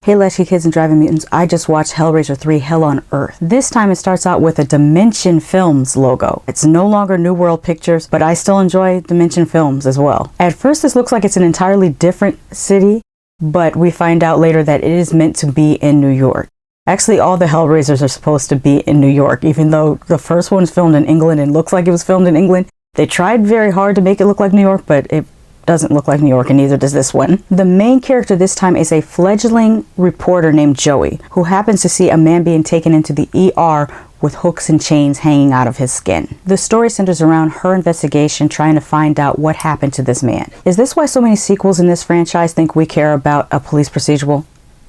Hey Latchkey Kids and Driving Mutants, I just watched Hellraiser 3 Hell on Earth. This time it starts out with a Dimension Films logo. It's no longer New World Pictures, but I still enjoy Dimension Films as well. At first this looks like it's an entirely different city, but we find out later that it is meant to be in New York. Actually, all the Hellraisers are supposed to be in New York, even though the first one's filmed in England and looks like it was filmed in England. They tried very hard to make it look like New York, but it doesn't look like New York, and neither does this one. The main character this time is a fledgling reporter named Joey, who happens to see a man being taken into the ER with hooks and chains hanging out of his skin. The story centers around her investigation trying to find out what happened to this man. Is this why so many sequels in this franchise think we care about a police procedural?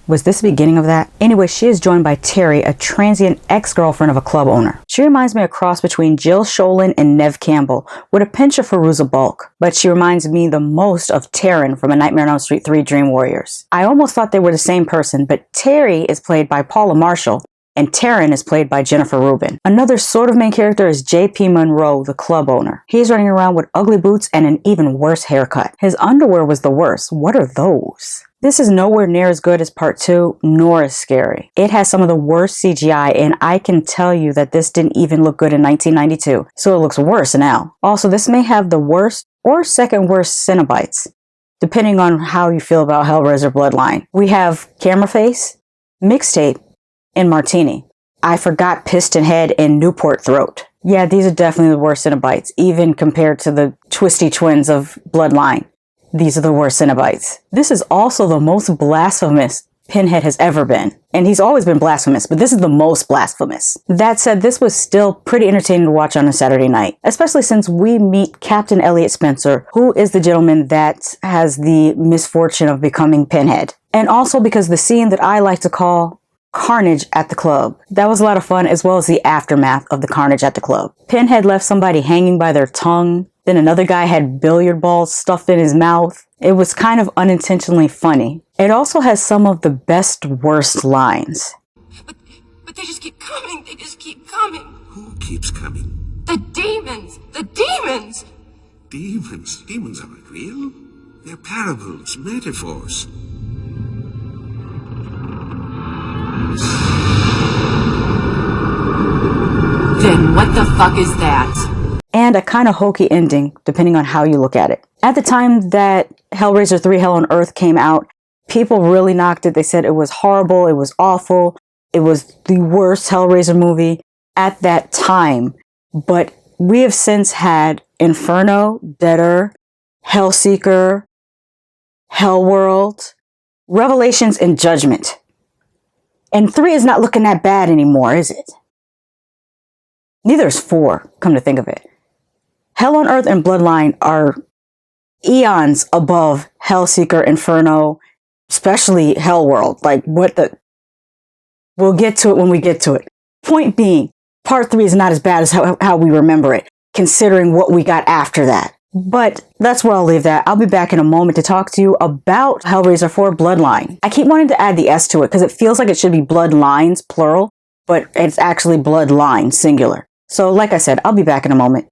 Was this the beginning of that? Anyway, she is joined by Terry, a transient ex-girlfriend of a club owner. She reminds me a cross between Jill Sholin and Nev Campbell, with a pinch of Fairuza Balk. But she reminds me the most of Taryn from A Nightmare on Elm Street 3 Dream Warriors. I almost thought they were the same person, but Terry is played by Paula Marshall, and Taryn is played by Jennifer Rubin. Another sort of main character is J.P. Monroe, the club owner. He's running around with ugly boots and an even worse haircut. His underwear was the worst. What are those? This is nowhere near as good as part 2, nor as scary. It has some of the worst CGI, and I can tell you that this didn't even look good in 1992, so it looks worse now. Also, this may have the worst or second worst Cenobites, depending on how you feel about Hellraiser Bloodline. We have Camera Face, Mixtape, and Martini. I forgot Piston Head and Newport Throat. Yeah, these are definitely the worst Cenobites, even compared to the twisty twins of Bloodline. These are the worst Cenobites. This is also the most blasphemous Pinhead has ever been. And he's always been blasphemous, but this is the most blasphemous. That said, this was still pretty entertaining to watch on a Saturday night, especially since we meet Captain Elliot Spencer, who is the gentleman that has the misfortune of becoming Pinhead. And also because the scene that I like to call Carnage at the Club. That was a lot of fun, as well as the aftermath of the Carnage at the Club. Pinhead left somebody hanging by their tongue. Then another guy had billiard balls stuffed in his mouth. It was kind of unintentionally funny. It also has some of the best worst lines. But they just keep coming. They just keep coming. Who keeps coming? The demons. The demons. Demons? Demons aren't real. They're parables, metaphors. Then what the fuck is that? And a kind of hokey ending, depending on how you look at it. At the time that Hellraiser 3 Hell on Earth came out, people really knocked it. They said it was horrible, it was awful, it was the worst Hellraiser movie at that time. But we have since had Inferno, Deader, Hellseeker, Hellworld, Revelations, and Judgment. And 3 is not looking that bad anymore, is it? Neither is 4, come to think of it. Hell on Earth and Bloodline are eons above Hellseeker, Inferno, especially Hellworld. Like, what the... We'll get to it when we get to it. Point being, part 3 is not as bad as how we remember it, considering what we got after that. But that's where I'll leave that. I'll be back in a moment to talk to you about Hellraiser 4 Bloodline. I keep wanting to add the S to it because it feels like it should be Bloodlines, plural, but it's actually Bloodline, singular. So like I said, I'll be back in a moment.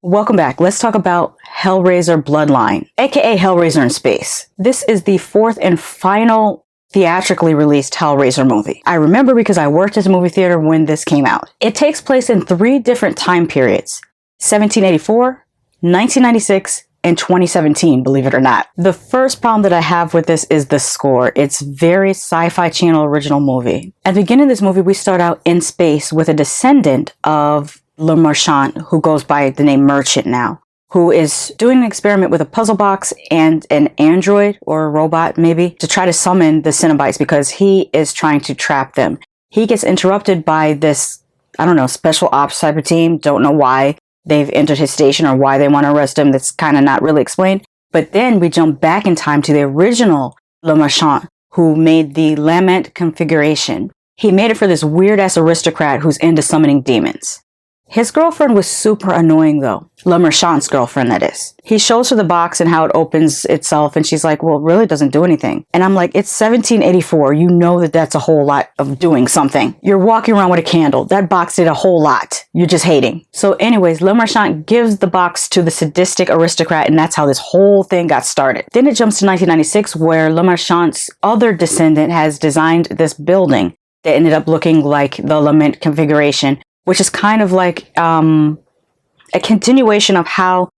Welcome back. Let's talk about Hellraiser Bloodline, aka Hellraiser in Space. This is the 4th and final theatrically released Hellraiser movie. I remember because I worked at a movie theater when this came out. It takes place in 3 different time periods: 1784, 1996, and 2017, believe it or not. The first problem that I have with this is the score. It's very Sci-Fi Channel original movie. At the beginning of this movie, we start out in space with a descendant of LeMarchand, who goes by the name Merchant now, who is doing an experiment with a puzzle box and an android or a robot maybe to try to summon the Cenobites because he is trying to trap them. He gets interrupted by this, I don't know, special ops type of team. Don't know why they've entered his station or why they want to arrest him. That's kind of not really explained. But then we jump back in time to the original LeMarchand, who made the Lament configuration. He made it for this weird ass aristocrat who's into summoning demons. His girlfriend was super annoying though. LeMarchand's girlfriend, that is. He shows her the box and how it opens itself, and she's like, well, it really doesn't do anything. And I'm like, it's 1784. You know that that's a whole lot of doing something. You're walking around with a candle. That box did a whole lot. You're just hating. So anyways, LeMarchand gives the box to the sadistic aristocrat, and that's how this whole thing got started. Then it jumps to 1996, where LeMarchand's other descendant has designed this building that ended up looking like the Lament configuration, which is kind of like a continuation of how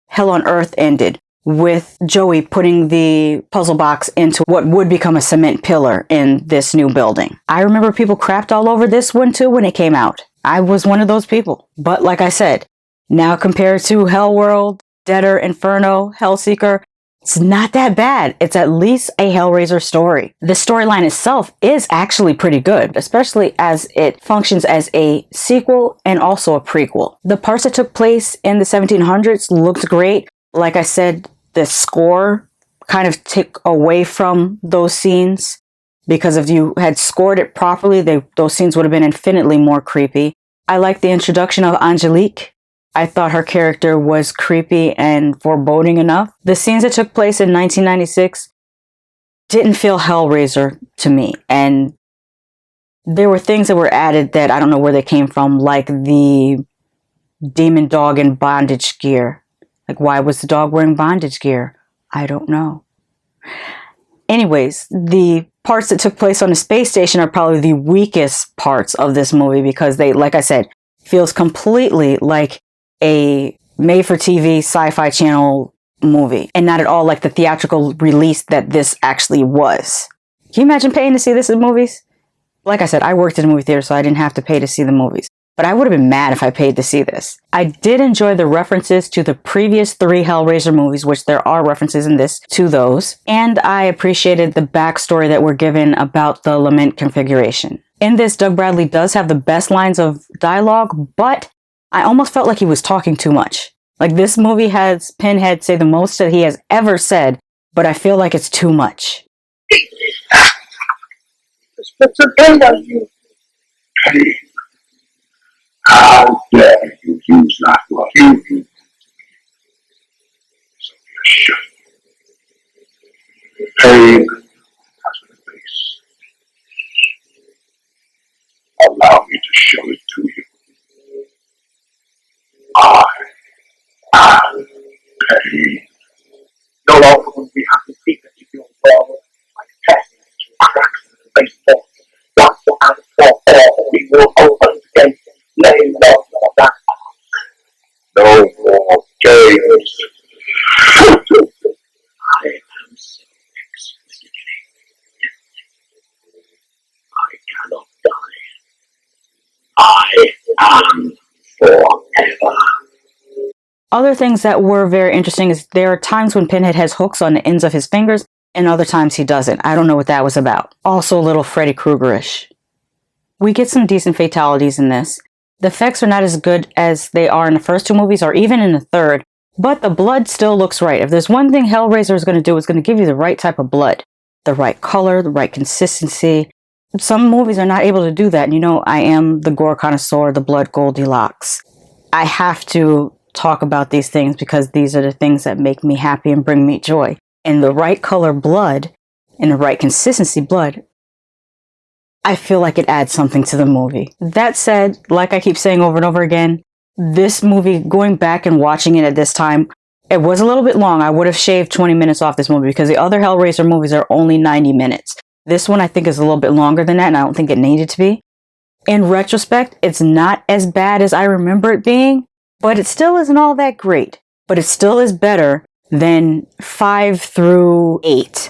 Hell on Earth ended, with Joey putting the puzzle box into what would become a cement pillar in this new building. I remember people crapped all over this one too when it came out. I was one of those people. But like I said, now compared to Hellworld, Deader, Inferno, Hellseeker, it's not that bad. It's at least a Hellraiser story. The storyline itself is actually pretty good, especially as it functions as a sequel and also a prequel. The parts that took place in the 1700s looked great. Like I said, the score kind of took away from those scenes, because if you had scored it properly, those scenes would have been infinitely more creepy. I like the introduction of Angelique. I thought her character was creepy and foreboding enough. The scenes that took place in 1996 didn't feel Hellraiser to me. And there were things that were added that I don't know where they came from, like the demon dog in bondage gear. Like, why was the dog wearing bondage gear? I don't know. Anyways, the parts that took place on the space station are probably the weakest parts of this movie, because they, like I said, feels completely like a made-for-TV sci-fi channel movie, and not at all like the theatrical release that this actually was. Can you imagine paying to see this in movies? Like I said, I worked in a movie theater, so I didn't have to pay to see the movies. But I would have been mad if I paid to see this. I did enjoy the references to the previous 3 Hellraiser movies, which there are references in this to those. And I appreciated the backstory that we're given about the Lament configuration. In this, Doug Bradley does have the best lines of dialogue, but I almost felt like he was talking too much. Like, this movie has Pinhead say the most that he has ever said, but I feel like it's too much. What's a thing on you? Hey, how dare you use not what you do? So you should. Pain has a face. Allow me to show it to you. I am pain. No longer will we have to seek that you feel wrong, like testing cracks in the baseball. Once and for all, we will open the gate, laying low on that path. No more games. I am so explicitly empty. I cannot die. I am forever. Other things that were very interesting is there are times when Pinhead has hooks on the ends of his fingers, and other times he doesn't. I don't know what that was about. Also a little Freddy Krueger-ish. We get some decent fatalities in this. The effects are not as good as they are in the first 2 movies, or even in the third, but the blood still looks right. If there's one thing Hellraiser is going to do, it's going to give you the right type of blood. The right color, the right consistency. Some movies are not able to do that, and you know I am the gore connoisseur, the blood Goldilocks. I have to talk about these things because these are the things that make me happy and bring me joy. And the right color blood and the right consistency blood, I feel like it adds something to the movie. That said, like I keep saying over and over again, this movie, going back and watching it at this time, it was a little bit long. I would have shaved 20 minutes off this movie because the other Hellraiser movies are only 90 minutes. This one I think is a little bit longer than that, and I don't think it needed to be. In retrospect, it's not as bad as I remember it being, but it still isn't all that great. But it still is better than 5 through 8,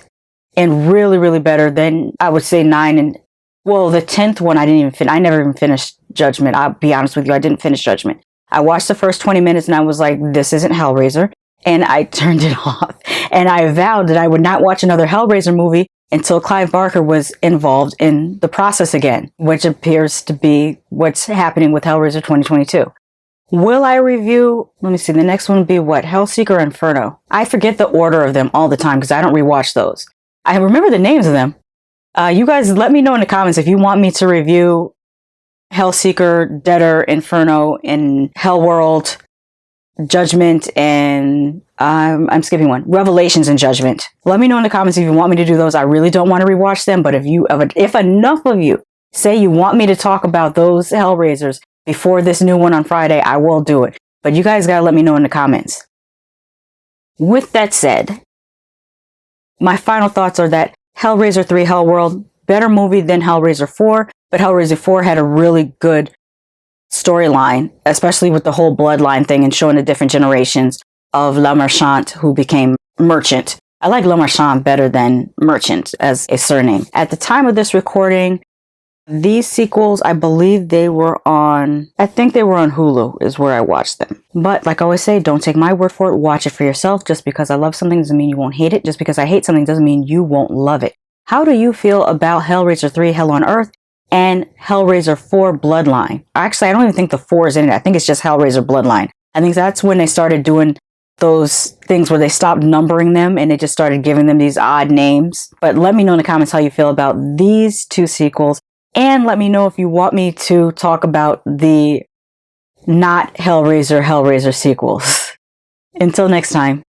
and really, really better than, I would say, 9 and, well, the 10th one I never even finished Judgment. I'll be honest with you, I didn't finish Judgment. I watched the first 20 minutes and I was like, this isn't Hellraiser, and I turned it off. And I vowed that I would not watch another Hellraiser movie until Clive Barker was involved in the process again, which appears to be what's happening with Hellraiser 2022. Will I review, let me see, the next one would be what? Hellseeker or Inferno? I forget the order of them all the time because I don't rewatch those. I remember the names of them. You guys let me know in the comments if you want me to review Hellseeker, Deader, Inferno, and Hellworld, Judgment, and I'm skipping one. Revelations and Judgment. Let me know in the comments if you want me to do those. I really don't want to rewatch them, but if enough of you say you want me to talk about those Hellraisers before this new one on Friday, I will do it. But you guys gotta let me know in the comments. With that said, my final thoughts are that Hellraiser 3 Hellworld, better movie than Hellraiser 4, but Hellraiser 4 had a really good storyline, especially with the whole Bloodline thing and showing the different generations of LeMarchand who became Merchant. I like LeMarchand better than Merchant as a surname. At the time of this recording, these sequels, I believe they were on, I think they were on Hulu is where I watched them. But like I always say, don't take my word for it. Watch it for yourself. Just because I love something doesn't mean you won't hate it. Just because I hate something doesn't mean you won't love it. How do you feel about Hellraiser 3 Hell on Earth and Hellraiser 4 Bloodline? Actually, I don't even think the 4 is in it. I think it's just Hellraiser Bloodline. I think that's when they started doing those things where they stopped numbering them and they just started giving them these odd names. But let me know in the comments how you feel about these two sequels. And let me know if you want me to talk about the not Hellraiser sequels. Until next time.